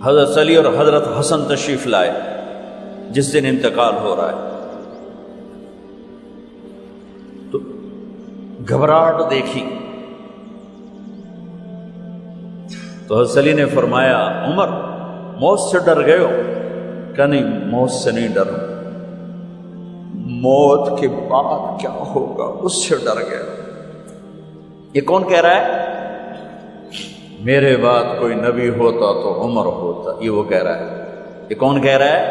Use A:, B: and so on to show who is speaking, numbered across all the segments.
A: حضرت علی اور حضرت حسن تشریف لائے جس دن انتقال ہو رہا ہے، تو گھبراہٹ دیکھی تو حضرت علی نے فرمایا عمر موت سے ڈر گئے ہو؟ کہ نہیں موت سے نہیں ڈرا، موت کے بعد کیا ہوگا اس سے ڈر گیا۔ یہ کون کہہ رہا ہے؟ میرے بعد کوئی نبی ہوتا تو عمر ہوتا، یہ وہ کہہ رہا ہے۔ یہ کون کہہ رہا ہے؟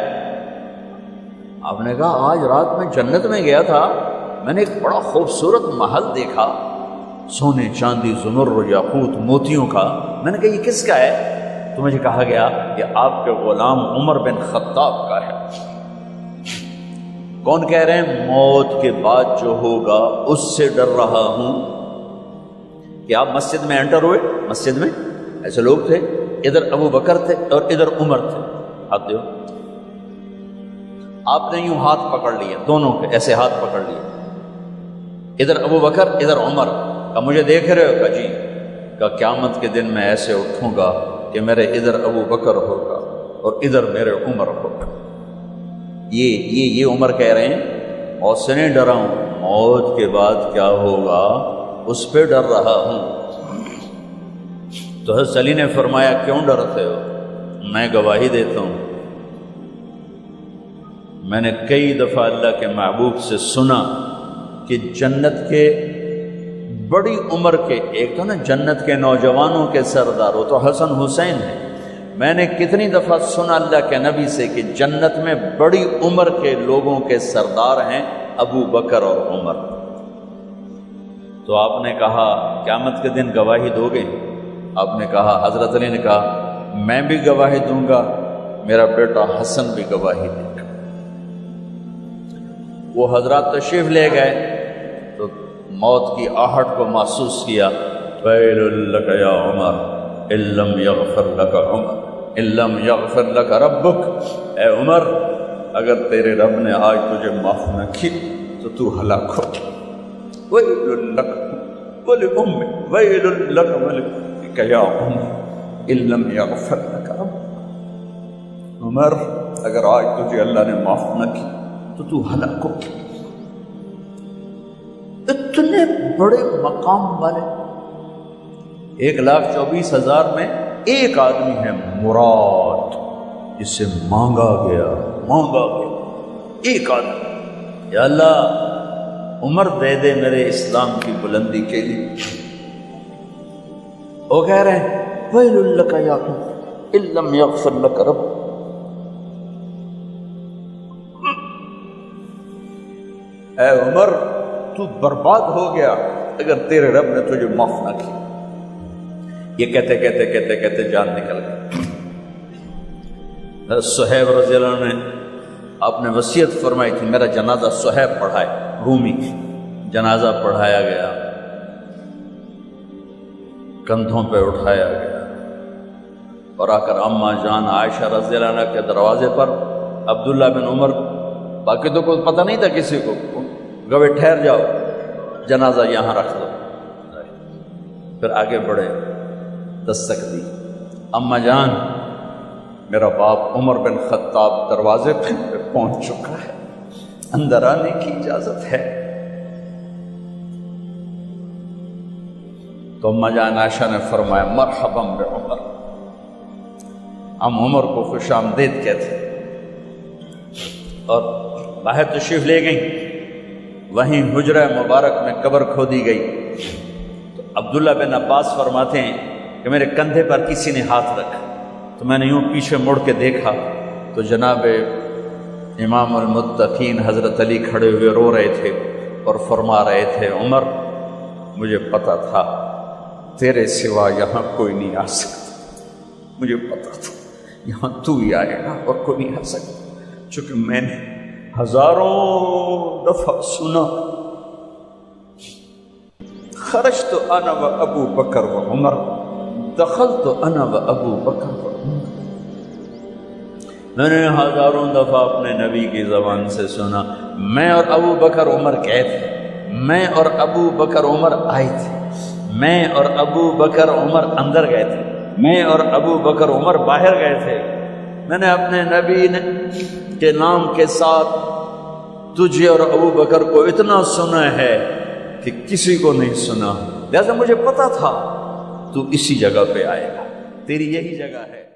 A: آپ نے کہا آج رات میں جنت میں گیا تھا، میں نے ایک بڑا خوبصورت محل دیکھا، سونے چاندی زمرد یاقوت موتیوں کا۔ میں نے کہا یہ کس کا ہے؟ تو مجھے کہا گیا یہ آپ کے غلام عمر بن خطاب کا ہے۔ کون کہہ رہے ہیں؟ موت کے بعد جو ہوگا اس سے ڈر رہا ہوں۔ کہ آپ مسجد میں انٹر ہوئے، مسجد میں ایسے لوگ تھے، ادھر ابو بکر تھے اور ادھر عمر تھے، ہاتھ دیو۔ آپ نے یوں ہاتھ پکڑ لیے، دونوں کے ایسے ہاتھ پکڑ لیے، ادھر ابو بکر ادھر عمر۔ کہا مجھے دیکھ رہے ہو؟ کہا جی۔ کہا قیامت کے دن میں ایسے اٹھوں گا کہ میرے ادھر ابو بکر ہوگا اور ادھر میرے عمر ہوگا۔ یہ عمر کہہ رہے ہیں موت سے نہیں ڈرا ہوں، موت کے بعد کیا ہوگا اس پہ ڈر رہا ہوں۔ تو حضرت علی نے فرمایا کیوں ڈرتے ہو؟ میں گواہی دیتا ہوں، میں نے کئی دفعہ اللہ کے محبوب سے سنا کہ جنت کے بڑی عمر کے، ایک تو نا جنت کے نوجوانوں کے سردار، وہ تو حسن حسین ہیں، میں نے کتنی دفعہ سنا اللہ کے نبی سے کہ جنت میں بڑی عمر کے لوگوں کے سردار ہیں ابو بکر اور عمر۔ تو آپ نے کہا قیامت کے دن گواہی دو گے؟ آپ نے کہا، حضرت علی نے کہا میں بھی گواہی دوں گا، میرا بیٹا حسن بھی گواہی دے گا۔ وہ حضرات تشریف لے گئے تو موت کی آہٹ کو محسوس کیا۔ ویل لک یا عمر ان لم یغفر لک عمر ان لم یغفر لک ربک، اے عمر اگر تیرے رب نے آج تجھے معاف نہ کی تو ہلاک ہو۔ ویل لک ولأمک ویل لک ولک یا عمر ان لم یغفر لک ربک، عمر اگر آج تجھے اللہ نے معاف نہ کی تو ہلاک ہو۔ اتنے بڑے مقام والے 1,24,000 میں ایک آدمی ہے مراد، جس سے مانگا گیا ایک آدمی، یا اللہ عمر دے دے میرے اسلام کی بلندی کے لیے۔ وہ کہہ رہے ہیں ویل لک یا عمر ان لم یغفر لک رب، اے عمر تو برباد ہو گیا اگر تیرے رب نے تجھے معاف نہ کیا۔ یہ کہتے کہتے کہتے کہتے جان نکل گئی۔ صہیب رضی اللہ عنہ نے آپ نے وصیت فرمائی تھی میرا جنازہ صہیب پڑھائے، رومی جنازہ پڑھایا گیا، کندھوں پہ اٹھایا گیا، اور آ کر اماں جان عائشہ رضی اللہ عنہ کے دروازے پر عبداللہ بن عمر، باقی تو کوئی پتہ نہیں تھا کسی کو، گوے ٹھہر جاؤ جنازہ یہاں رکھ دو۔ پھر آگے بڑھے، دستک دی، اماں جان میرا باپ عمر بن خطاب دروازے پہ پہنچ چکا ہے، اندر آنے کی اجازت ہے۔ تو اماں جان عائشہ نے فرمایا مرحبا بعمر، ہم عمر کو خوش آمدید کہتے، اور باہر تشریف لے گئیں۔ وہیں حجرہ مبارک میں قبر کھودی گئی تو عبداللہ بن عباس فرماتے ہیں کہ میرے کندھے پر کسی نے ہاتھ رکھا، تو میں نے یوں پیچھے مڑ کے دیکھا تو جناب امام المتقین حضرت علی کھڑے ہوئے رو رہے تھے اور فرما رہے تھے عمر مجھے پتا تھا تیرے سوا یہاں کوئی نہیں آ سکتا، مجھے پتا تھا یہاں تو ہی آئے گا اور کوئی نہیں آ سکتا، چونکہ میں نے ہزاروں دفعہ سنا خرجت انا و ابو بکر و عمر دخلت انا و ابو بکر و عمر، میں نے ہزاروں دفعہ اپنے نبی کی زبان سے سنا میں اور ابو بکر عمر گئے تھے، میں اور ابو بکر عمر آئے تھے، میں اور ابو بکر عمر اندر گئے تھے، میں اور ابو بکر عمر باہر گئے تھے، میں نے اپنے نبی کے نام کے ساتھ تجھے اور ابو بکر کو اتنا سنا ہے کہ کسی کو نہیں سنا، لہذا مجھے پتا تھا تو اسی جگہ پہ آئے گا، تیری یہی جگہ ہے۔